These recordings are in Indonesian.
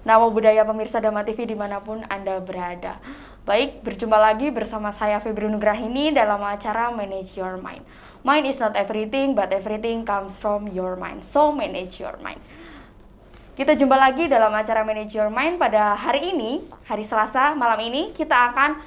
Namo Buddhaya pemirsa Dhamma TV dimanapun Anda berada. Baik, berjumpa lagi bersama saya Febri Nugrahini dalam acara Manage Your Mind. Mind is not everything, but everything comes from your mind. So, manage your mind. Kita jumpa lagi dalam acara Manage Your Mind pada hari ini, hari Selasa malam ini. Kita akan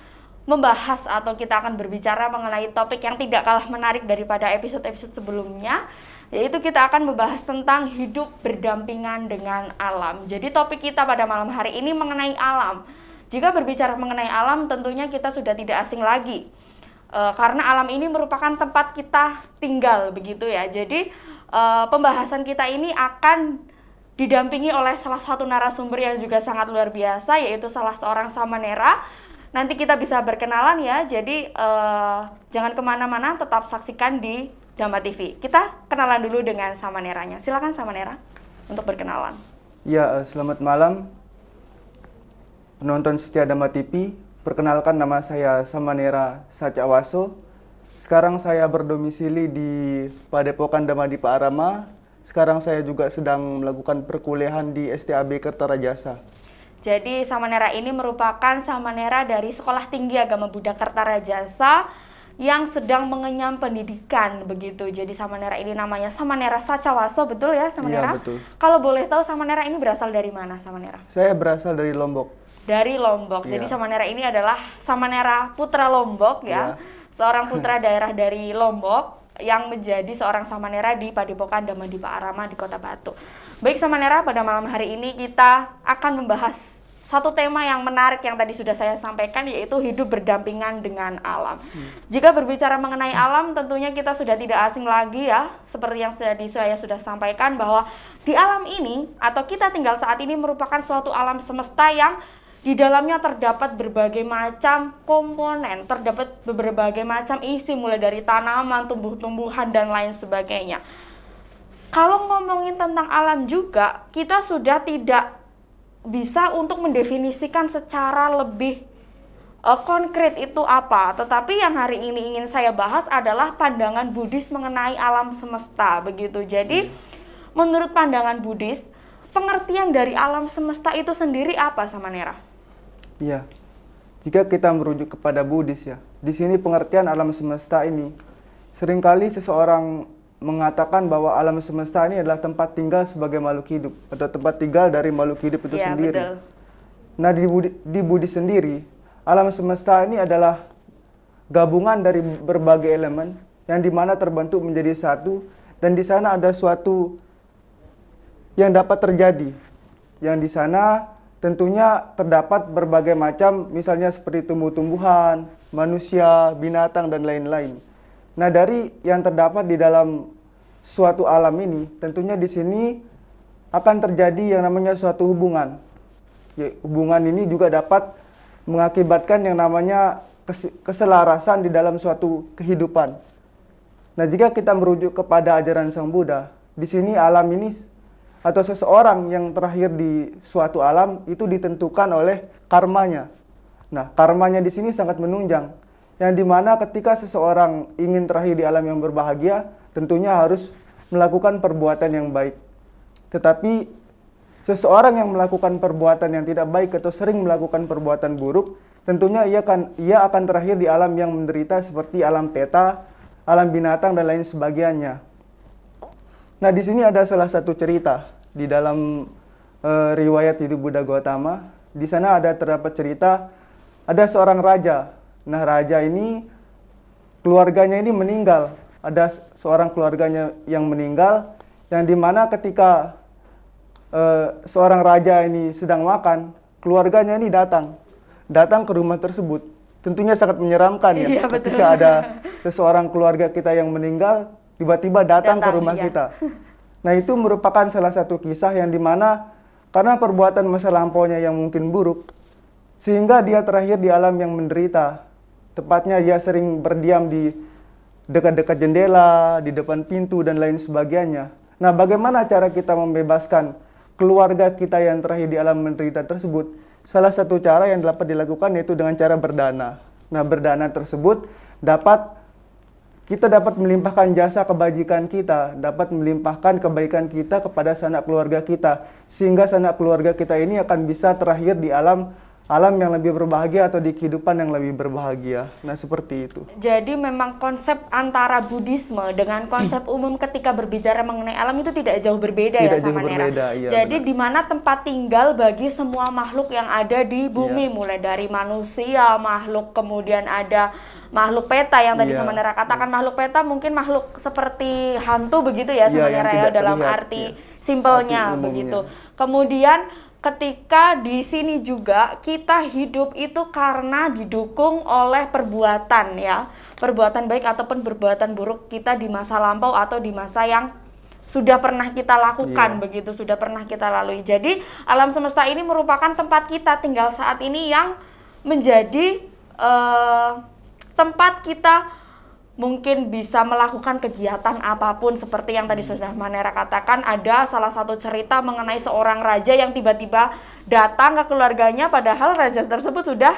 membahas atau kita akan berbicara mengenai topik yang tidak kalah menarik daripada episode-episode sebelumnya, yaitu kita akan membahas tentang hidup berdampingan dengan alam. Jadi topik kita pada malam hari ini mengenai alam. Jika berbicara mengenai alam, tentunya kita sudah tidak asing lagi, karena alam ini merupakan tempat kita tinggal, begitu ya. Jadi pembahasan kita ini akan didampingi oleh salah satu narasumber yang juga sangat luar biasa, yaitu salah seorang Samanera. Nanti kita bisa berkenalan ya, jadi jangan kemana-mana, tetap saksikan di Dhamma TV. Kita kenalan dulu dengan Samaneranya. Silakan Samanera untuk berkenalan. Ya, selamat malam penonton setia Dhamma TV. Perkenalkan, nama saya Samanera Sacawaso. Sekarang saya berdomisili di Padepokan Dhammadippa Arama. Sekarang saya juga sedang melakukan perkuliahan di STAB Kertarajasa. Jadi Samanera ini merupakan Samanera dari Sekolah Tinggi Agama Buddha Kertarajasa yang sedang mengenyam pendidikan, begitu. Jadi Samanera ini namanya Samanera Sacawaso, betul ya Samanera? Iya, betul. Kalau boleh tahu Samanera ini berasal dari mana Samanera? Saya berasal dari Lombok. Dari Lombok. Iya. Jadi Samanera ini adalah Samanera putra Lombok ya. Iya. Seorang putra daerah dari Lombok yang menjadi seorang Samanera di Padepokan Dhammadippa Arama di Kota Batu. Baik Samanera, pada malam hari ini kita akan membahas satu tema yang menarik yang tadi sudah saya sampaikan, yaitu hidup berdampingan dengan alam. Jika berbicara mengenai alam, tentunya kita sudah tidak asing lagi ya, seperti yang tadi saya sudah sampaikan, bahwa di alam ini atau kita tinggal saat ini merupakan suatu alam semesta yang di dalamnya terdapat berbagai macam komponen, terdapat berbagai macam isi, mulai dari tanaman, tumbuh-tumbuhan, dan lain sebagainya. Kalau ngomongin tentang alam juga, kita sudah tidak bisa untuk mendefinisikan secara lebih konkret itu apa. Tetapi yang hari ini ingin saya bahas adalah pandangan Buddhis mengenai alam semesta, begitu. Jadi, menurut pandangan Buddhis, pengertian dari alam semesta itu sendiri apa, Samanera? Iya. Jika kita merujuk kepada Buddhis ya, di sini pengertian alam semesta ini seringkali seseorang mengatakan bahwa alam semesta ini adalah tempat tinggal sebagai makhluk hidup atau tempat tinggal dari makhluk hidup itu sendiri. Betul. Nah, di Buddhis sendiri, alam semesta ini adalah gabungan dari berbagai elemen yang dimana terbentuk menjadi satu, dan di sana ada suatu yang dapat terjadi. Yang di sana tentunya terdapat berbagai macam, misalnya seperti tumbuh-tumbuhan, manusia, binatang, dan lain-lain. Nah, dari yang terdapat di dalam suatu alam ini, tentunya di sini akan terjadi yang namanya suatu hubungan. Ya, hubungan ini juga dapat mengakibatkan yang namanya keselarasan di dalam suatu kehidupan. Nah, jika kita merujuk kepada ajaran Sang Buddha, di sini alam ini atau seseorang yang terakhir di suatu alam itu ditentukan oleh karmanya. Nah, karmanya di sini sangat menunjang, yang dimana ketika seseorang ingin terakhir di alam yang berbahagia, tentunya harus melakukan perbuatan yang baik. Tetapi seseorang yang melakukan perbuatan yang tidak baik atau sering melakukan perbuatan buruk, tentunya ia akan terakhir di alam yang menderita seperti alam peta, alam binatang, dan lain sebagainya. Nah, di sini ada salah satu cerita di dalam riwayat hidup Buddha Gautama. Di sana terdapat cerita ada seorang raja. Nah, raja ini keluarganya ini meninggal. Ada seorang keluarganya yang meninggal, yang dimana ketika seorang raja ini sedang makan, keluarganya ini datang ke rumah tersebut. Tentunya sangat menyeramkan ya, Iya, ketika ada seseorang keluarga kita yang meninggal, tiba-tiba datang ke rumah kita. Nah, itu merupakan salah satu kisah yang dimana karena perbuatan masa lampaunya yang mungkin buruk, sehingga dia terakhir di alam yang menderita. Tepatnya dia sering berdiam di dekat-dekat jendela, di depan pintu, dan lain sebagainya. Nah, bagaimana cara kita membebaskan keluarga kita yang terakhir di alam menderita tersebut? Salah satu cara yang dapat dilakukan yaitu dengan cara berdana. Nah, berdana tersebut dapat kita dapat melimpahkan jasa kebajikan kita, dapat melimpahkan kebaikan kita kepada sanak keluarga kita, sehingga sanak keluarga kita ini akan bisa terlahir di alam yang lebih berbahagia atau di kehidupan yang lebih berbahagia. Nah, seperti itu. Jadi memang konsep antara Buddhisme dengan konsep umum ketika berbicara mengenai alam itu tidak jauh berbeda ya sama Nera. Iya, jadi di mana tempat tinggal bagi semua makhluk yang ada di bumi, mulai dari manusia, makhluk, kemudian ada makhluk peta yang tadi sama Nera katakan. Makhluk peta mungkin makhluk seperti hantu begitu ya sama Nera ya, dalam arti simpelnya begitu. Kemudian ketika di sini juga kita hidup itu karena didukung oleh perbuatan ya, perbuatan baik ataupun perbuatan buruk kita di masa lampau atau di masa yang sudah pernah kita lakukan begitu, sudah pernah kita lalui. Jadi alam semesta ini merupakan tempat kita tinggal saat ini yang menjadi tempat kita mungkin bisa melakukan kegiatan apapun seperti yang tadi sudah Manera katakan. Ada salah satu cerita mengenai seorang raja yang tiba-tiba datang ke keluarganya padahal raja tersebut sudah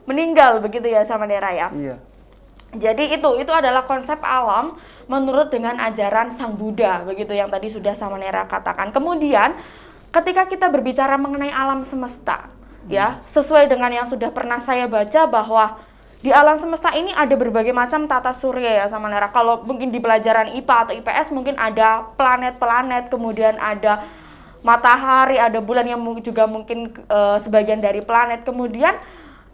meninggal begitu ya sama Manera ya. Iya. Jadi itu adalah konsep alam menurut dengan ajaran Sang Buddha begitu yang tadi sudah sama Manera katakan. Kemudian ketika kita berbicara mengenai alam semesta ya, sesuai dengan yang sudah pernah saya baca bahwa di alam semesta ini ada berbagai macam tata surya ya sama Nera. Kalau mungkin di pelajaran IPA atau IPS mungkin ada planet-planet, kemudian ada matahari, ada bulan yang juga mungkin sebagian dari planet. Kemudian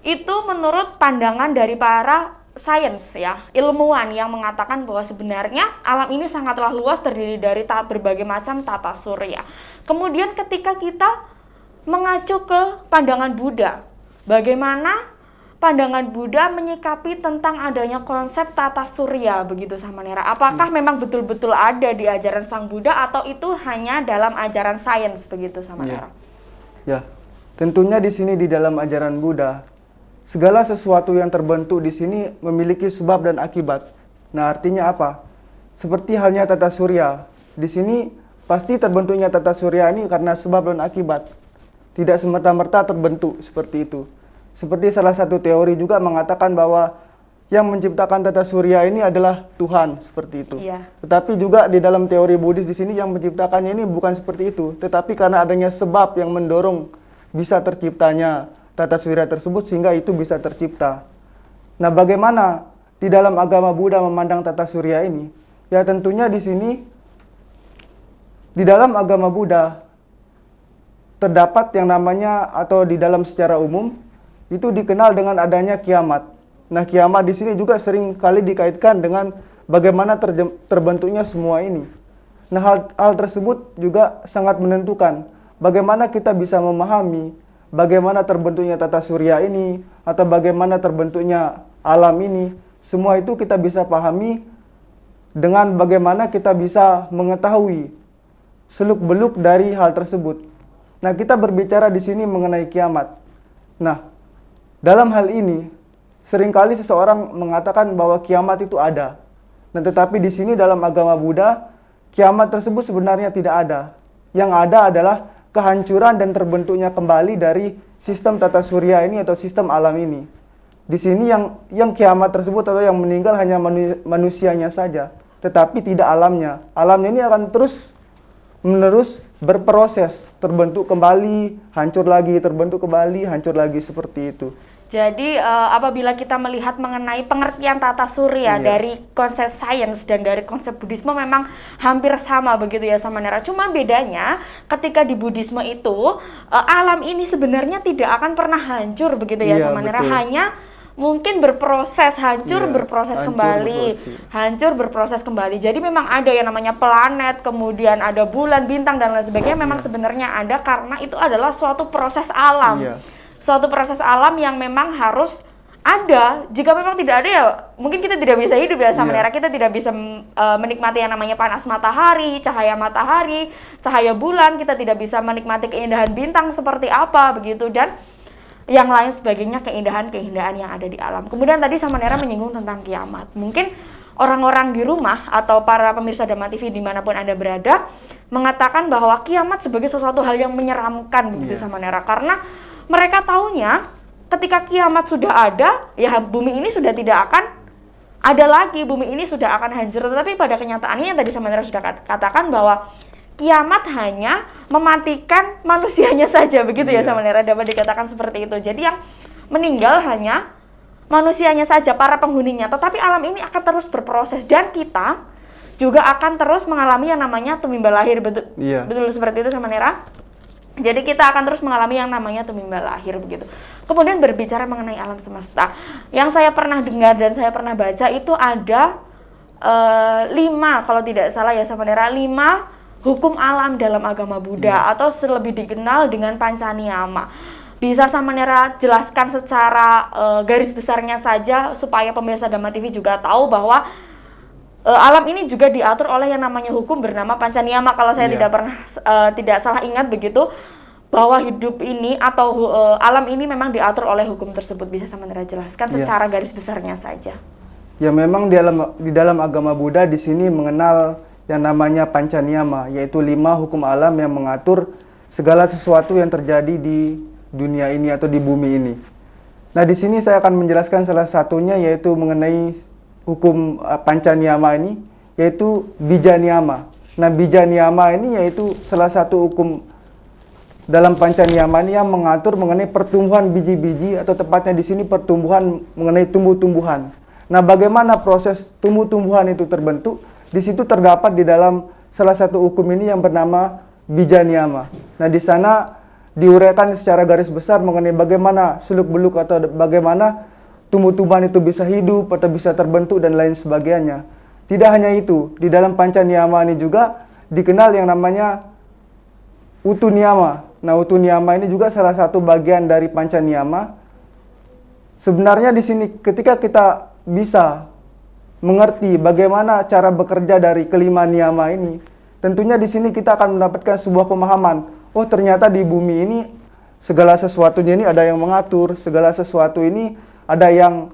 itu menurut pandangan dari para sains ya, ilmuwan yang mengatakan bahwa sebenarnya alam ini sangatlah luas, terdiri dari berbagai macam tata surya. Kemudian ketika kita mengacu ke pandangan Buddha, bagaimana pandangan Buddha menyikapi tentang adanya konsep tata surya begitu sama Nera. Apakah memang betul-betul ada di ajaran Sang Buddha atau itu hanya dalam ajaran sains begitu sama Nera? Ya, tentunya di sini di dalam ajaran Buddha segala sesuatu yang terbentuk di sini memiliki sebab dan akibat. Nah, artinya apa? Seperti halnya tata surya. Di sini pasti terbentuknya tata surya ini karena sebab dan akibat. Tidak semata-merta terbentuk seperti itu. Seperti salah satu teori juga mengatakan bahwa yang menciptakan tata surya ini adalah Tuhan, seperti itu. Iya. Tetapi juga di dalam teori Buddhis di sini yang menciptakannya ini bukan seperti itu, tetapi karena adanya sebab yang mendorong bisa terciptanya tata surya tersebut sehingga itu bisa tercipta. Nah, bagaimana di dalam agama Buddha memandang tata surya ini? Ya tentunya di sini di dalam agama Buddha terdapat yang namanya atau di dalam secara umum itu dikenal dengan adanya kiamat. Nah, kiamat di sini juga sering kali dikaitkan dengan bagaimana terbentuknya semua ini. Nah, hal tersebut juga sangat menentukan bagaimana kita bisa memahami bagaimana terbentuknya tata surya ini atau bagaimana terbentuknya alam ini. Semua itu kita bisa pahami dengan bagaimana kita bisa mengetahui seluk-beluk dari hal tersebut. Nah, kita berbicara di sini mengenai kiamat. Nah, dalam hal ini, seringkali seseorang mengatakan bahwa kiamat itu ada. Nah, tetapi di sini dalam agama Buddha, kiamat tersebut sebenarnya tidak ada. Yang ada adalah kehancuran dan terbentuknya kembali dari sistem tata surya ini atau sistem alam ini. Di sini yang kiamat tersebut atau yang meninggal hanya manusianya saja, tetapi tidak alamnya. Alamnya ini akan terus-menerus berproses, terbentuk kembali, hancur lagi, terbentuk kembali, hancur lagi, seperti itu. Jadi apabila kita melihat mengenai pengertian tata surya dari konsep sains dan dari konsep Buddhisme memang hampir sama begitu ya sama Nera. Cuma bedanya ketika di Buddhisme itu alam ini sebenarnya tidak akan pernah hancur begitu ya sama Nera. Hanya mungkin berproses, hancur berproses kembali, hancur berproses kembali. Jadi memang ada yang namanya planet, kemudian ada bulan, bintang dan lain sebagainya. Memang sebenarnya ada karena itu adalah suatu proses alam. Suatu proses alam yang memang harus ada. Jika memang tidak ada ya mungkin kita tidak bisa hidup ya sama Nera. Kita tidak bisa menikmati yang namanya panas matahari, cahaya bulan. Kita tidak bisa menikmati keindahan bintang seperti apa begitu dan yang lain sebagainya, keindahan-keindahan yang ada di alam. Kemudian tadi sama Nera menyinggung tentang kiamat. Mungkin orang-orang di rumah atau para pemirsa Dhamma TV dimanapun Anda berada mengatakan bahwa kiamat sebagai sesuatu hal yang menyeramkan begitu sama Nera. Karena mereka taunya ketika kiamat sudah ada, ya bumi ini sudah tidak akan ada lagi, bumi ini sudah akan hancur. Tetapi pada kenyataannya yang tadi Samanera sudah katakan bahwa kiamat hanya mematikan manusianya saja, begitu ya Samanera, dapat dikatakan seperti itu. Jadi yang meninggal hanya manusianya saja, para penghuninya. Tetapi alam ini akan terus berproses dan kita juga akan terus mengalami yang namanya tumimbal lahir, betul? Betul seperti itu Samanera. Jadi kita akan terus mengalami yang namanya tumimbal lahir begitu. Kemudian berbicara mengenai alam semesta, yang saya pernah dengar dan saya pernah baca itu ada 5 kalau tidak salah ya Samanera, 5 hukum alam dalam agama Buddha atau lebih dikenal dengan Pancaniyama. Bisa Samanera jelaskan secara garis besarnya saja supaya pemirsa Dhamma TV juga tahu bahwa alam ini juga diatur oleh yang namanya hukum bernama Pancaniyama. Kalau saya tidak salah ingat begitu, bahwa hidup ini atau alam ini memang diatur oleh hukum tersebut. Bisa Samanera jelaskan secara garis besarnya saja? Ya, memang di dalam agama Buddha di sini mengenal yang namanya Pancaniyama, yaitu 5 hukum alam yang mengatur segala sesuatu yang terjadi di dunia ini atau di bumi ini. Nah, di sini saya akan menjelaskan salah satunya, yaitu mengenai hukum Pancaniyama ini, yaitu Bijaniyama. Nah, Bijaniyama ini yaitu salah satu hukum dalam Pancaniyama ini yang mengatur mengenai pertumbuhan biji-biji, atau tepatnya di sini pertumbuhan mengenai tumbuh-tumbuhan. Nah, bagaimana proses tumbuh-tumbuhan itu terbentuk? Di situ terdapat di dalam salah satu hukum ini yang bernama Bijaniyama. Nah, di sana diuraikan secara garis besar mengenai bagaimana seluk-beluk atau bagaimana tumbuh-tumbuhan itu bisa hidup atau bisa terbentuk dan lain sebagainya. Tidak hanya itu, di dalam Pancaniyama ini juga dikenal yang namanya Utuniyama. Nah, Utuniyama ini juga salah satu bagian dari Pancaniyama. Sebenarnya di sini ketika kita bisa mengerti bagaimana cara bekerja dari kelima niyama ini, tentunya di sini kita akan mendapatkan sebuah pemahaman. Oh, ternyata di bumi ini segala sesuatunya ini ada yang mengatur, segala sesuatu ini ada yang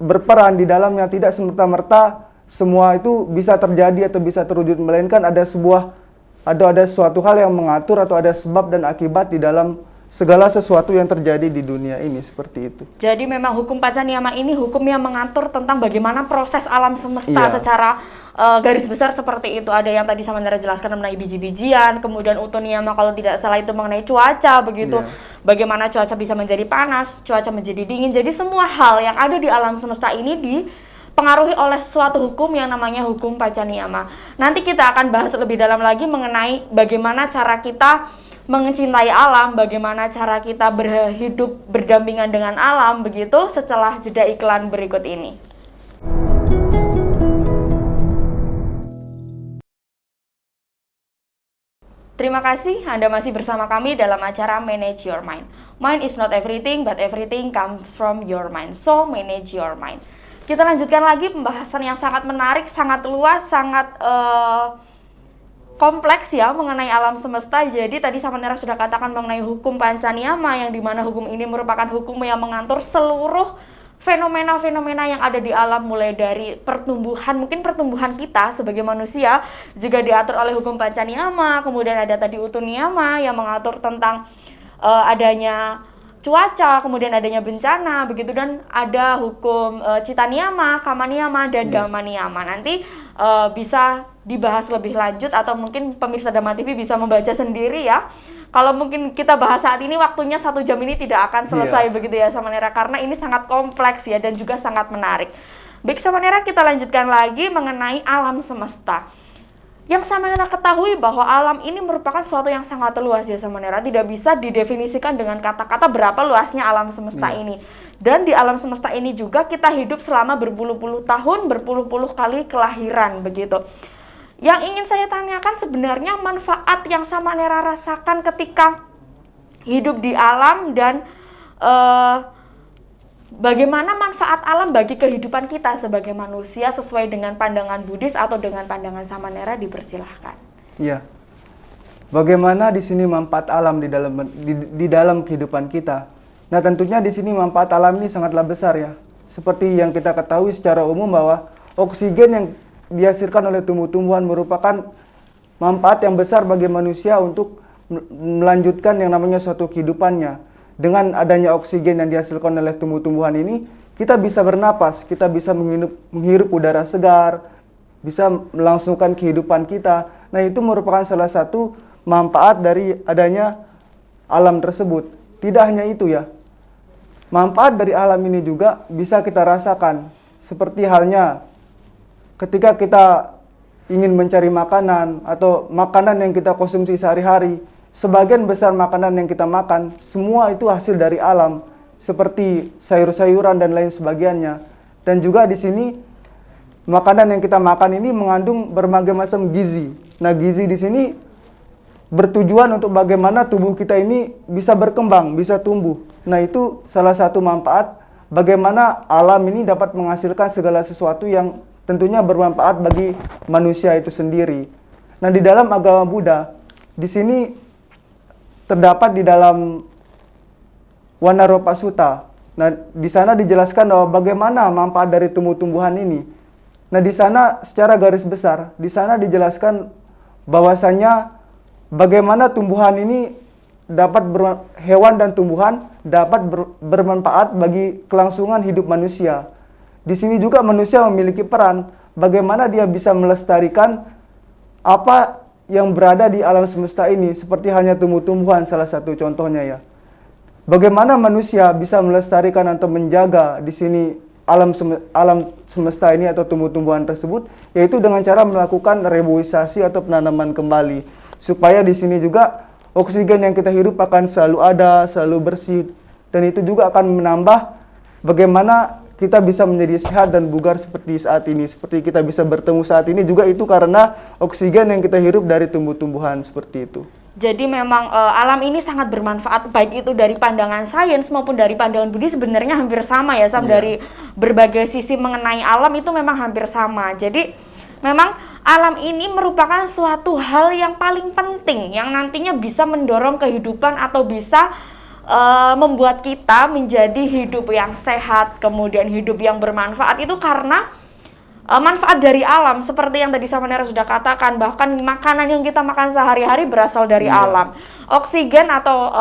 berperan di dalamnya. Tidak semerta-merta semua itu bisa terjadi atau bisa terwujud, melainkan ada suatu hal yang mengatur atau ada sebab dan akibat di dalam segala sesuatu yang terjadi di dunia ini, seperti itu. Jadi memang hukum Pancaniyama ini hukum yang mengatur tentang bagaimana proses alam semesta secara garis besar seperti itu. Ada yang tadi Samanera jelaskan mengenai biji-bijian, kemudian Utuniyama kalau tidak salah itu mengenai cuaca begitu. Bagaimana cuaca bisa menjadi panas, cuaca menjadi dingin. Jadi semua hal yang ada di alam semesta ini dipengaruhi oleh suatu hukum yang namanya hukum Pancaniyama. Nanti kita akan bahas lebih dalam lagi mengenai bagaimana cara kita mencintai alam, bagaimana cara kita berhidup berdampingan dengan alam begitu setelah jeda iklan berikut ini. Terima kasih Anda masih bersama kami dalam acara Manage Your Mind. Mind is not everything, but everything comes from your mind. So, manage your mind. Kita lanjutkan lagi pembahasan yang sangat menarik, sangat luas, sangat kompleks ya mengenai alam semesta. Jadi tadi Samanera sudah katakan mengenai hukum Pancaniyama, yang dimana hukum ini merupakan hukum yang mengatur seluruh fenomena-fenomena yang ada di alam, mulai dari pertumbuhan, mungkin pertumbuhan kita sebagai manusia juga diatur oleh hukum Pancaniyama. Kemudian ada tadi Utuniyama yang mengatur tentang adanya cuaca, kemudian adanya bencana begitu, dan ada hukum Citaniyama, Kamaniyama, dan Dhammaniyama. Nanti bisa dibahas lebih lanjut atau mungkin pemirsa Dhamma TV bisa membaca sendiri ya. Kalau mungkin kita bahas saat ini waktunya 1 jam ini tidak akan selesai begitu ya Samanera, karena ini sangat kompleks ya dan juga sangat menarik. Baik Samanera, kita lanjutkan lagi mengenai alam semesta. Yang Samanera ketahui bahwa alam ini merupakan sesuatu yang sangat luas ya Samanera, tidak bisa didefinisikan dengan kata-kata berapa luasnya alam semesta ini. Dan di alam semesta ini juga kita hidup selama berpuluh-puluh tahun, berpuluh-puluh kali kelahiran begitu. Yang ingin saya tanyakan sebenarnya manfaat yang Samanera rasakan ketika hidup di alam, dan bagaimana manfaat alam bagi kehidupan kita sebagai manusia sesuai dengan pandangan Buddhis atau dengan pandangan Samanera, dipersilahkan. Iya. Bagaimana di sini manfaat alam di dalam kehidupan kita? Nah, tentunya di sini manfaat alam ini sangatlah besar ya. Seperti yang kita ketahui secara umum bahwa oksigen yang dihasilkan oleh tumbuh-tumbuhan merupakan manfaat yang besar bagi manusia untuk melanjutkan yang namanya suatu kehidupannya. Dengan adanya oksigen yang dihasilkan oleh tumbuh-tumbuhan ini, kita bisa bernapas, kita bisa menghirup udara segar, bisa melangsungkan kehidupan kita. Nah, itu merupakan salah satu manfaat dari adanya alam tersebut. Tidak hanya itu ya, manfaat dari alam ini juga bisa kita rasakan. Seperti halnya ketika kita ingin mencari makanan atau makanan yang kita konsumsi sehari-hari, sebagian besar makanan yang kita makan, semua itu hasil dari alam, seperti sayur-sayuran dan lain sebagainya. Dan juga di sini makanan yang kita makan ini mengandung berbagai macam gizi. Nah, gizi di sini bertujuan untuk bagaimana tubuh kita ini bisa berkembang, bisa tumbuh. Nah, itu salah satu manfaat bagaimana alam ini dapat menghasilkan segala sesuatu yang tentunya bermanfaat bagi manusia itu sendiri. Nah, di dalam agama Buddha, di sini terdapat di dalam Wanaropa Sutta. Nah, di sana dijelaskan bahwa bagaimana manfaat dari tumbuh-tumbuhan ini. Nah, di sana secara garis besar, di sana dijelaskan bahwasanya bagaimana tumbuhan ini hewan dan tumbuhan dapat bermanfaat bagi kelangsungan hidup manusia. Di sini juga manusia memiliki peran bagaimana dia bisa melestarikan apa yang berada di alam semesta ini, seperti halnya tumbuh-tumbuhan salah satu contohnya ya. Bagaimana manusia bisa melestarikan atau menjaga di sini alam semesta ini atau tumbuh-tumbuhan tersebut, yaitu dengan cara melakukan reboisasi atau penanaman kembali, supaya di sini juga oksigen yang kita hirup akan selalu ada, selalu bersih, dan itu juga akan menambah bagaimana kita bisa menjadi sehat dan bugar seperti saat ini. Seperti kita bisa bertemu saat ini juga itu karena oksigen yang kita hirup dari tumbuh-tumbuhan seperti itu. Jadi memang alam ini sangat bermanfaat, baik itu dari pandangan sains maupun dari pandangan Budi sebenarnya hampir sama ya Sam. Dari berbagai sisi mengenai alam itu memang hampir sama. Jadi memang alam ini merupakan suatu hal yang paling penting yang nantinya bisa mendorong kehidupan atau bisa membuat kita menjadi hidup yang sehat, kemudian hidup yang bermanfaat itu karena manfaat dari alam. Seperti yang tadi Samanera sudah katakan, bahkan makanan yang kita makan sehari-hari berasal dari alam. Oksigen atau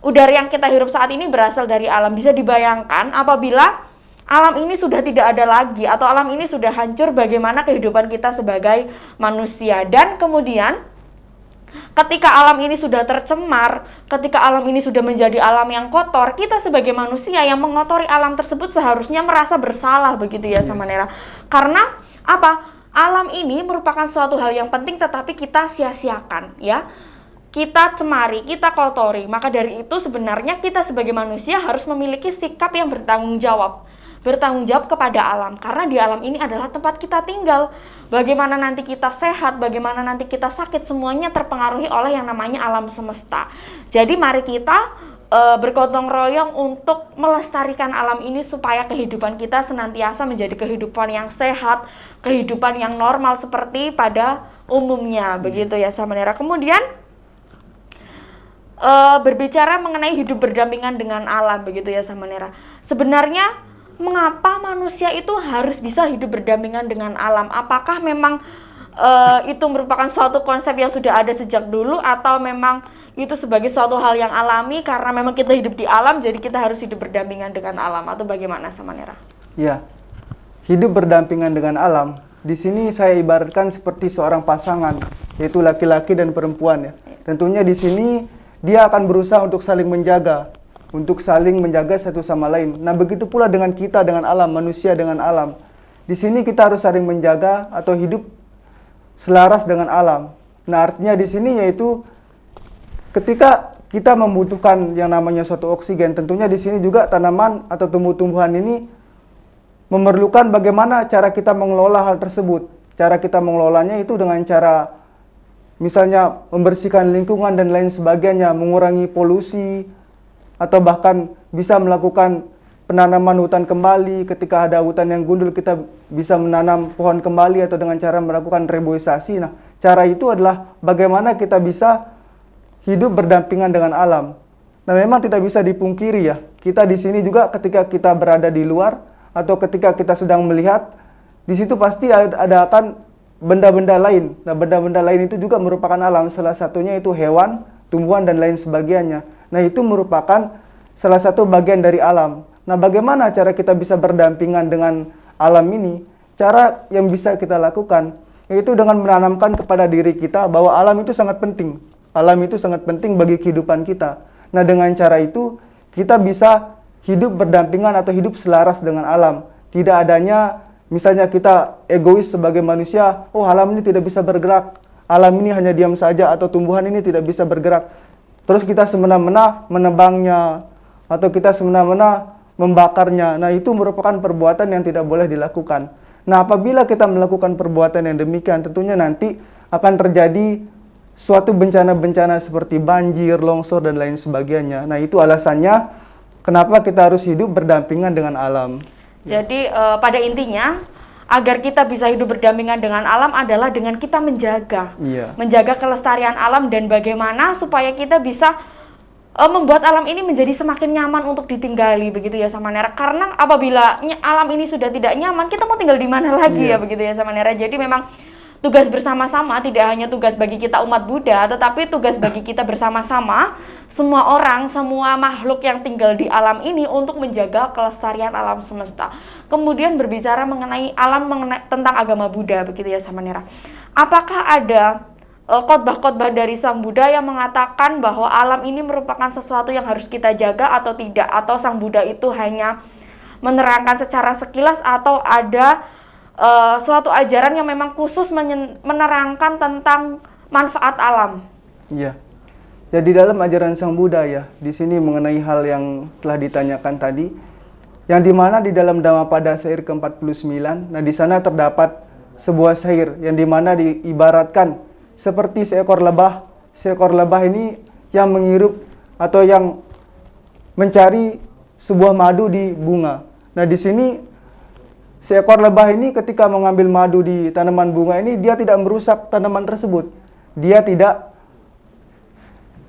udara yang kita hirup saat ini berasal dari alam. Bisa dibayangkan apabila alam ini sudah tidak ada lagi atau alam ini sudah hancur, bagaimana kehidupan kita sebagai manusia. Dan kemudian ketika alam ini sudah tercemar, ketika alam ini sudah menjadi alam yang kotor, kita sebagai manusia yang mengotori alam tersebut seharusnya merasa bersalah, begitu ya Samanera. Karena apa? Alam ini merupakan suatu hal yang penting tetapi kita sia-siakan ya. Kita cemari, kita kotori. Maka dari itu sebenarnya kita sebagai manusia harus memiliki sikap yang bertanggung jawab. Bertanggung jawab kepada alam, karena di alam ini adalah tempat kita tinggal. Bagaimana nanti kita sehat, bagaimana nanti kita sakit, semuanya terpengaruhi oleh yang namanya alam semesta. Jadi mari kita bergotong royong untuk melestarikan alam ini supaya kehidupan kita senantiasa menjadi kehidupan yang sehat, kehidupan yang normal seperti pada umumnya, begitu ya Samanera. Kemudian berbicara mengenai hidup berdampingan dengan alam, begitu ya Samanera. Sebenarnya mengapa manusia itu harus bisa hidup berdampingan dengan alam? Apakah memang itu merupakan suatu konsep yang sudah ada sejak dulu, atau memang itu sebagai suatu hal yang alami karena memang kita hidup di alam, jadi kita harus hidup berdampingan dengan alam, atau bagaimana Samanera? Ya, hidup berdampingan dengan alam. Di sini saya ibaratkan seperti seorang pasangan, yaitu laki-laki dan perempuan ya. Tentunya di sini dia akan berusaha untuk saling menjaga, untuk saling menjaga satu sama lain. Nah, begitu pula dengan kita, dengan alam, manusia dengan alam. Di sini kita harus saling menjaga atau hidup selaras dengan alam. Nah, artinya di sini yaitu ketika kita membutuhkan yang namanya suatu oksigen, tentunya di sini juga tanaman atau tumbuh-tumbuhan ini memerlukan bagaimana cara kita mengelola hal tersebut. Cara kita mengelolanya itu dengan cara misalnya membersihkan lingkungan dan lain sebagainya, mengurangi polusi, atau bahkan bisa melakukan penanaman hutan kembali. Ketika ada hutan yang gundul, kita bisa menanam pohon kembali atau dengan cara melakukan reboisasi. Nah, cara itu adalah bagaimana kita bisa hidup berdampingan dengan alam. Nah, memang tidak bisa dipungkiri ya, kita di sini juga ketika kita berada di luar atau ketika kita sedang melihat, di situ pasti ada akan benda-benda lain. Nah, benda-benda lain itu juga merupakan alam, salah satunya itu hewan, tumbuhan dan lain sebagainya. Nah, itu merupakan salah satu bagian dari alam. Nah, bagaimana cara kita bisa berdampingan dengan alam ini? Cara yang bisa kita lakukan yaitu dengan menanamkan kepada diri kita bahwa alam itu sangat penting. Alam itu sangat penting bagi kehidupan kita. Nah, dengan cara itu kita bisa hidup berdampingan atau hidup selaras dengan alam. Tidak adanya misalnya kita egois sebagai manusia, oh alam ini tidak bisa bergerak, alam ini hanya diam saja, atau tumbuhan ini tidak bisa bergerak. Terus kita semena-mena menebangnya, atau kita semena-mena membakarnya. Nah, itu merupakan perbuatan yang tidak boleh dilakukan. Nah, apabila kita melakukan perbuatan yang demikian, tentunya nanti akan terjadi suatu bencana-bencana seperti banjir, longsor, dan lain sebagainya. Nah, itu alasannya kenapa kita harus hidup berdampingan dengan alam. Jadi pada intinya, agar kita bisa hidup berdampingan dengan alam adalah dengan kita menjaga. Menjaga kelestarian alam dan bagaimana supaya kita bisa membuat alam ini menjadi semakin nyaman untuk ditinggali, begitu ya Samanera. Karena apabila alam ini sudah tidak nyaman, kita mau tinggal di mana lagi ya, begitu ya Samanera. Jadi memang tugas bersama-sama tidak hanya tugas bagi kita umat Buddha, tetapi tugas bagi kita bersama-sama, semua orang, semua makhluk yang tinggal di alam ini untuk menjaga kelestarian alam semesta. Kemudian berbicara mengenai alam, tentang agama Buddha, begitu ya Samanera. Apakah ada khotbah-khotbah dari Sang Buddha yang mengatakan bahwa alam ini merupakan sesuatu yang harus kita jaga atau tidak? Atau Sang Buddha itu hanya menerangkan secara sekilas, atau ada suatu ajaran yang memang khusus menerangkan tentang manfaat alam? Iya. Jadi dalam ajaran Sang Buddha ya, di sini mengenai hal yang telah ditanyakan tadi, yang dimana di dalam Dhammapada syair ke-49, nah di sana terdapat sebuah syair yang dimana diibaratkan seperti seekor lebah. Seekor lebah ini yang menghirup atau yang mencari sebuah madu di bunga. Nah, di sini seekor lebah ini ketika mengambil madu di tanaman bunga ini, dia tidak merusak tanaman tersebut. Dia tidak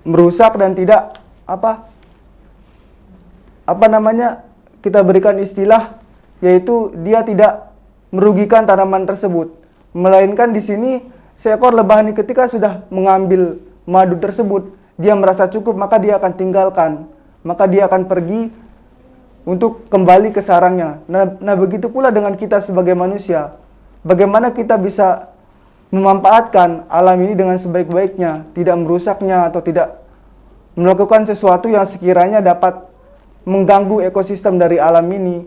merusak dan tidak kita berikan istilah, yaitu dia tidak merugikan tanaman tersebut. Melainkan di sini seekor lebah ini ketika sudah mengambil madu tersebut, dia merasa cukup, maka dia akan tinggalkan. Maka dia akan pergi untuk kembali ke sarangnya. Nah, begitu pula dengan kita sebagai manusia. Bagaimana kita bisa memanfaatkan alam ini dengan sebaik-baiknya, tidak merusaknya atau tidak melakukan sesuatu yang sekiranya dapat mengganggu ekosistem dari alam ini.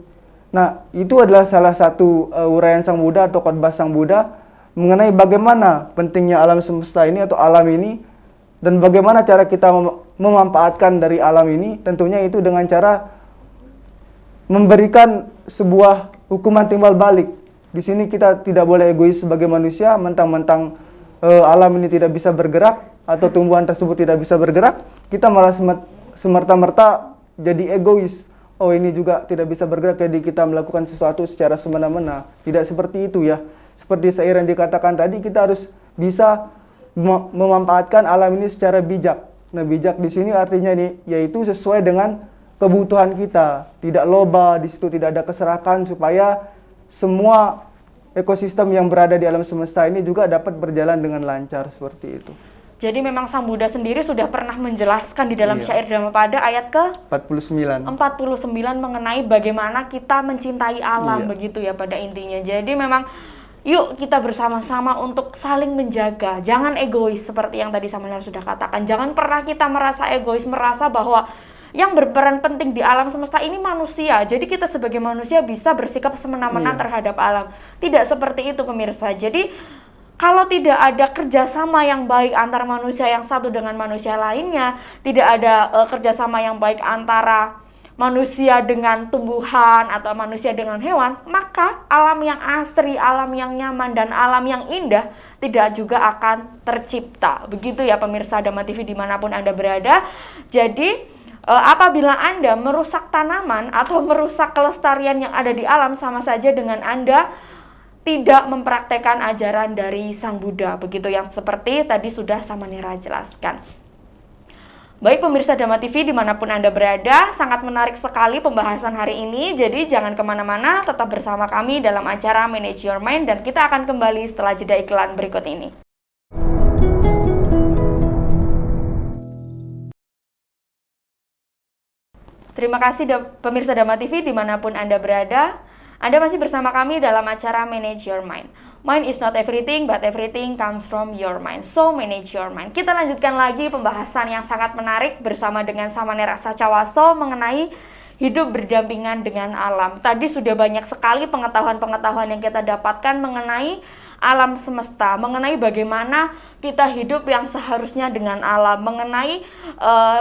Nah, itu adalah salah satu uraian Sang Buddha atau khotbah Sang Buddha mengenai bagaimana pentingnya alam semesta ini atau alam ini, dan bagaimana cara kita memanfaatkan dari alam ini. Tentunya itu dengan cara memberikan sebuah hukuman timbal balik. Di sini kita tidak boleh egois sebagai manusia, mentang-mentang alam ini tidak bisa bergerak atau tumbuhan tersebut tidak bisa bergerak, kita malah semerta-merta jadi egois. Oh, ini juga tidak bisa bergerak, jadi kita melakukan sesuatu secara semena-mena. Tidak seperti itu ya. Seperti syair yang dikatakan tadi, kita harus bisa memanfaatkan alam ini secara bijak. Nah, bijak di sini artinya yaitu sesuai dengan kebutuhan kita. Tidak loba, di situ tidak ada keserakahan, supaya semua ekosistem yang berada di alam semesta ini juga dapat berjalan dengan lancar, seperti itu. Jadi memang Sang Buddha sendiri sudah pernah menjelaskan di dalam syair Dhammapada ayat ke-49 mengenai bagaimana kita mencintai alam, begitu ya pada intinya. Jadi memang yuk kita bersama-sama untuk saling menjaga, jangan egois seperti yang tadi Samanera sudah katakan. Jangan pernah kita merasa egois, merasa bahwa yang berperan penting di alam semesta ini manusia. Jadi kita sebagai manusia bisa bersikap semena-mena terhadap alam. Tidak seperti itu pemirsa. Jadi kalau tidak ada kerjasama yang baik antara manusia yang satu dengan manusia lainnya, tidak ada kerjasama yang baik antara manusia dengan tumbuhan atau manusia dengan hewan, maka alam yang asri, alam yang nyaman, dan alam yang indah tidak juga akan tercipta. Begitu ya pemirsa Dhamma TV dimanapun Anda berada. Jadi apabila Anda merusak tanaman atau merusak kelestarian yang ada di alam, sama saja dengan Anda tidak mempraktekkan ajaran dari Sang Buddha. Begitu yang seperti tadi sudah Samanera jelaskan. Baik pemirsa Dhamma TV dimanapun Anda berada, sangat menarik sekali pembahasan hari ini. Jadi jangan kemana-mana, tetap bersama kami dalam acara Manage Your Mind, dan kita akan kembali setelah jeda iklan berikut ini. Terima kasih pemirsa Dama TV dimanapun Anda berada. Anda masih bersama kami dalam acara Manage Your Mind. Mind is not everything, but everything comes from your mind. So, manage your mind. Kita lanjutkan lagi pembahasan yang sangat menarik bersama dengan Samanera Sacawaso mengenai hidup berdampingan dengan alam. Tadi sudah banyak sekali pengetahuan-pengetahuan yang kita dapatkan mengenai alam semesta, mengenai bagaimana kita hidup yang seharusnya dengan alam, mengenai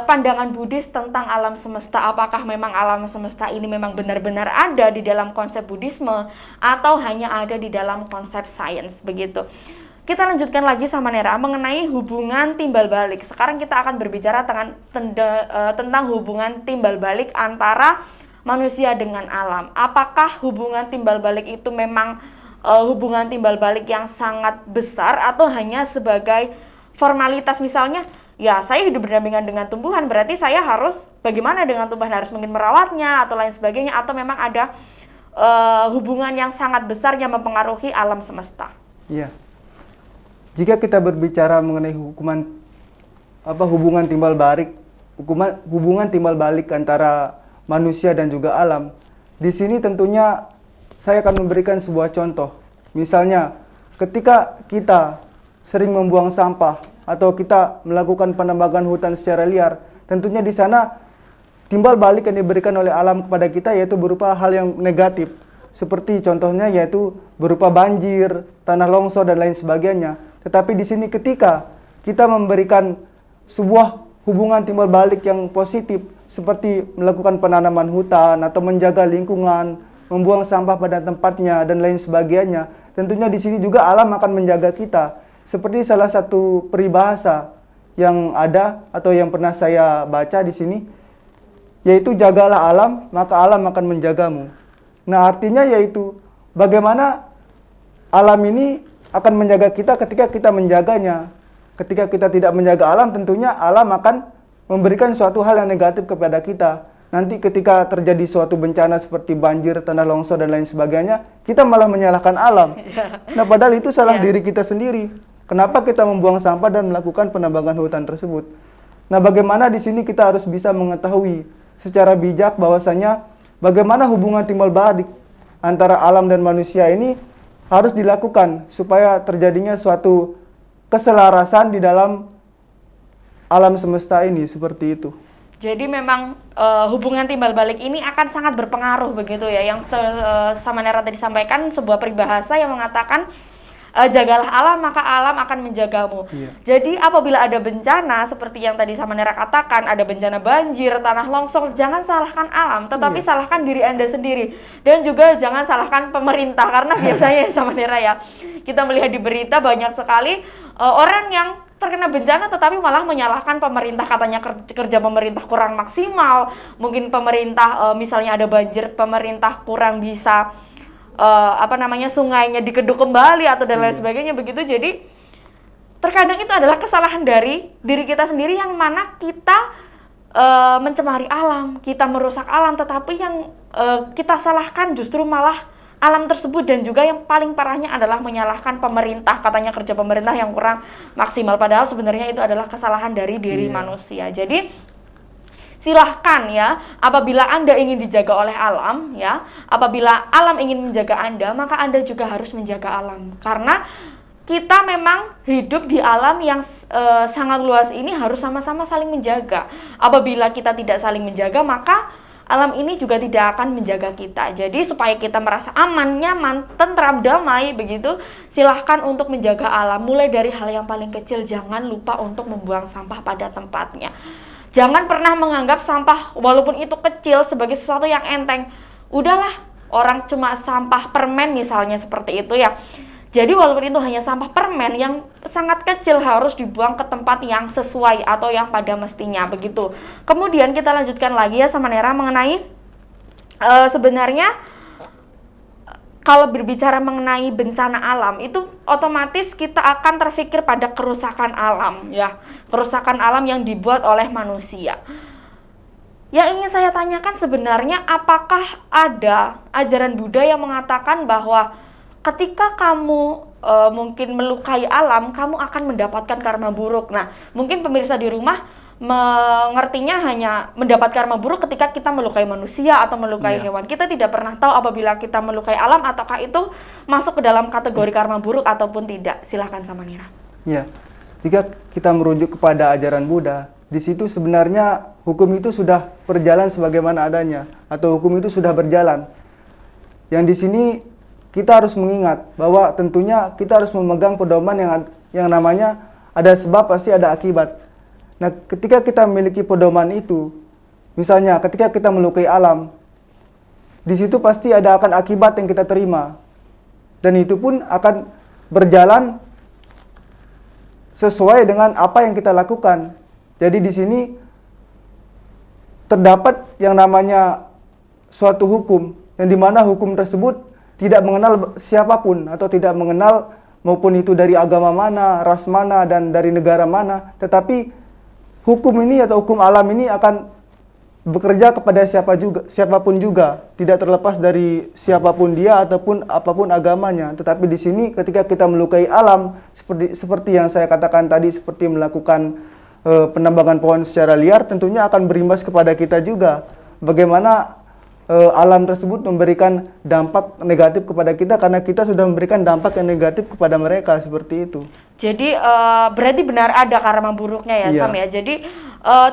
pandangan Buddhis tentang alam semesta. Apakah memang alam semesta ini memang benar-benar ada di dalam konsep Buddhisme atau hanya ada di dalam konsep sains, begitu. Kita lanjutkan lagi sama Nera mengenai hubungan timbal balik. Sekarang kita akan berbicara tentang hubungan timbal balik antara manusia dengan alam. Apakah hubungan timbal balik itu memang hubungan timbal balik yang sangat besar atau hanya sebagai formalitas? Misalnya, ya saya hidup berdampingan dengan tumbuhan, berarti saya harus bagaimana dengan tumbuhan, harus mungkin merawatnya atau lain sebagainya, atau memang ada hubungan yang sangat besar yang mempengaruhi alam semesta? Iya. Jika kita berbicara mengenai hubungan timbal balik antara manusia dan juga alam, di sini tentunya saya akan memberikan sebuah contoh. Misalnya, ketika kita sering membuang sampah atau kita melakukan penebangan hutan secara liar, tentunya di sana timbal balik yang diberikan oleh alam kepada kita yaitu berupa hal yang negatif. Seperti contohnya yaitu berupa banjir, tanah longsor dan lain sebagainya. Tetapi di sini ketika kita memberikan sebuah hubungan timbal balik yang positif seperti melakukan penanaman hutan atau menjaga lingkungan, membuang sampah pada tempatnya dan lain sebagainya, tentunya di sini juga alam akan menjaga kita. Seperti salah satu peribahasa yang ada atau yang pernah saya baca di sini, yaitu jagalah alam, maka alam akan menjagamu. Nah, artinya yaitu bagaimana alam ini akan menjaga kita ketika kita menjaganya. Ketika kita tidak menjaga alam, tentunya alam akan memberikan suatu hal yang negatif kepada kita. Nanti ketika terjadi suatu bencana seperti banjir, tanah longsor, dan lain sebagainya, kita malah menyalahkan alam. Nah, padahal itu salah diri kita sendiri. Kenapa kita membuang sampah dan melakukan penebangan hutan tersebut? Nah, bagaimana di sini kita harus bisa mengetahui secara bijak bahwasanya bagaimana hubungan timbal balik antara alam dan manusia ini harus dilakukan supaya terjadinya suatu keselarasan di dalam alam semesta ini, seperti itu. Jadi memang hubungan timbal balik ini akan sangat berpengaruh, begitu ya. Yang Samanera tadi sampaikan sebuah peribahasa yang mengatakan jagalah alam maka alam akan menjagamu. Iya. Jadi apabila ada bencana seperti yang tadi Samanera katakan, ada bencana banjir, tanah longsor, jangan salahkan alam, tetapi salahkan diri Anda sendiri. Dan juga jangan salahkan pemerintah, karena biasanya Samanera ya, kita melihat di berita banyak sekali orang yang terkena bencana tetapi malah menyalahkan pemerintah, katanya kerja pemerintah kurang maksimal, mungkin pemerintah misalnya ada banjir, pemerintah kurang bisa sungainya dikeduk kembali atau dan lain sebagainya, begitu. Jadi terkadang itu adalah kesalahan dari diri kita sendiri yang mana kita mencemari alam, kita merusak alam, tetapi yang kita salahkan justru malah alam tersebut. Dan juga yang paling parahnya adalah menyalahkan pemerintah, katanya kerja pemerintah yang kurang maksimal, padahal sebenarnya itu adalah kesalahan dari diri manusia. Jadi silahkan ya, apabila Anda ingin dijaga oleh alam ya, apabila alam ingin menjaga Anda, maka Anda juga harus menjaga alam, karena kita memang hidup di alam yang sangat luas ini harus sama-sama saling menjaga. Apabila kita tidak saling menjaga, maka alam ini juga tidak akan menjaga kita. Jadi supaya kita merasa aman, nyaman, tentram, damai, begitu, silahkan untuk menjaga alam. Mulai dari hal yang paling kecil, jangan lupa untuk membuang sampah pada tempatnya. Jangan pernah menganggap sampah walaupun itu kecil sebagai sesuatu yang enteng. Udahlah, orang cuma sampah permen misalnya seperti itu ya. Jadi walaupun itu hanya sampah permen yang sangat kecil, harus dibuang ke tempat yang sesuai atau yang pada mestinya, begitu. Kemudian kita lanjutkan lagi ya sama Nera mengenai sebenarnya kalau berbicara mengenai bencana alam itu otomatis kita akan terfikir pada kerusakan alam ya, kerusakan alam yang dibuat oleh manusia. Yang ingin saya tanyakan sebenarnya, apakah ada ajaran Buddha yang mengatakan bahwa ketika kamu mungkin melukai alam, kamu akan mendapatkan karma buruk? Nah, mungkin pemirsa di rumah mengertinya hanya mendapat karma buruk ketika kita melukai manusia atau melukai hewan. Kita tidak pernah tahu apabila kita melukai alam ataukah itu masuk ke dalam kategori karma buruk ataupun tidak. Silahkan Samanera. Ya, jika kita merujuk kepada ajaran Buddha, di situ sebenarnya hukum itu sudah berjalan sebagaimana adanya atau hukum itu sudah berjalan. Yang di sini kita harus mengingat bahwa tentunya kita harus memegang pedoman yang namanya ada sebab pasti ada akibat. Nah, ketika kita memiliki pedoman itu, misalnya ketika kita melukai alam, di situ pasti akan akibat yang kita terima. Dan itu pun akan berjalan sesuai dengan apa yang kita lakukan. Jadi di sini terdapat yang namanya suatu hukum, yang dimana hukum tersebut tidak mengenal siapapun atau tidak mengenal maupun itu dari agama mana, ras mana, dan dari negara mana, tetapi hukum ini atau hukum alam ini akan bekerja kepada siapapun juga, tidak terlepas dari siapapun dia ataupun apapun agamanya. Tetapi di sini ketika kita melukai alam seperti yang saya katakan tadi, seperti melakukan penambangan pohon secara liar, tentunya akan berimbas kepada kita juga. Bagaimana alam tersebut memberikan dampak negatif kepada kita karena kita sudah memberikan dampak yang negatif kepada mereka, seperti itu. Jadi berarti benar ada karma buruknya ya, iya. Sam ya. Jadi